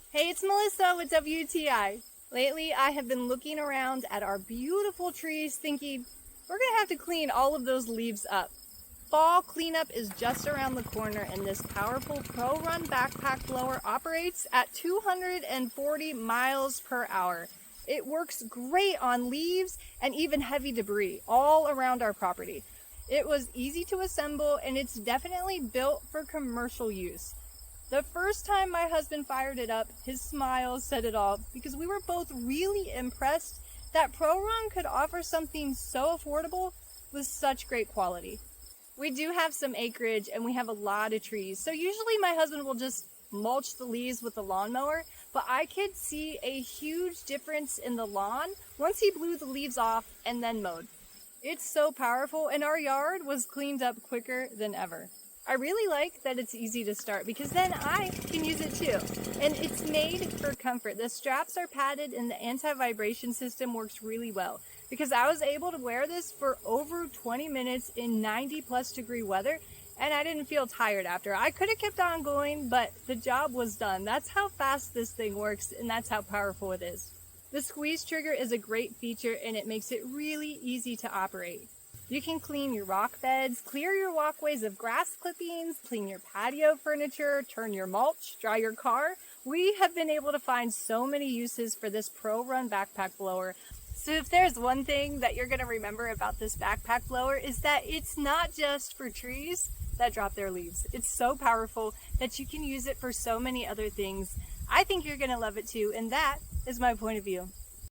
Hey, it's Melissa with WTI. Lately, I have been looking around at our beautiful trees thinking, we're gonna have to clean all of those leaves up. Fall cleanup is just around the corner, and this powerful PRORUN backpack blower operates at 240 miles per hour. It works great on leaves and even heavy debris all around our property. It was easy to assemble, and it's definitely built for commercial use. The first time my husband fired it up, his smile said it all, because we were both really impressed that PRORUN could offer something so affordable with such great quality. We do have some acreage and we have a lot of trees, so usually my husband will just mulch the leaves with the lawnmower, but I could see a huge difference in the lawn once he blew the leaves off and then mowed. It's so powerful, and our yard was cleaned up quicker than ever. I really like that it's easy to start because then I can use it too. And it's made for comfort. The straps are padded and the anti-vibration system works really well because I was able to wear this for over 20 minutes in 90+ degree weather, and I didn't feel tired after. I could have kept on going, but the job was done. That's how fast this thing works, and that's how powerful it is. The squeeze trigger is a great feature, and it makes it really easy to operate. You can clean your rock beds, clear your walkways of grass clippings, clean your patio furniture, turn your mulch, dry your car. We have been able to find so many uses for this PRORUN backpack blower. So if there's one thing that you're going to remember about this backpack blower is that it's not just for trees that drop their leaves. It's so powerful that you can use it for so many other things. I think you're going to love it too, and that is my point of view.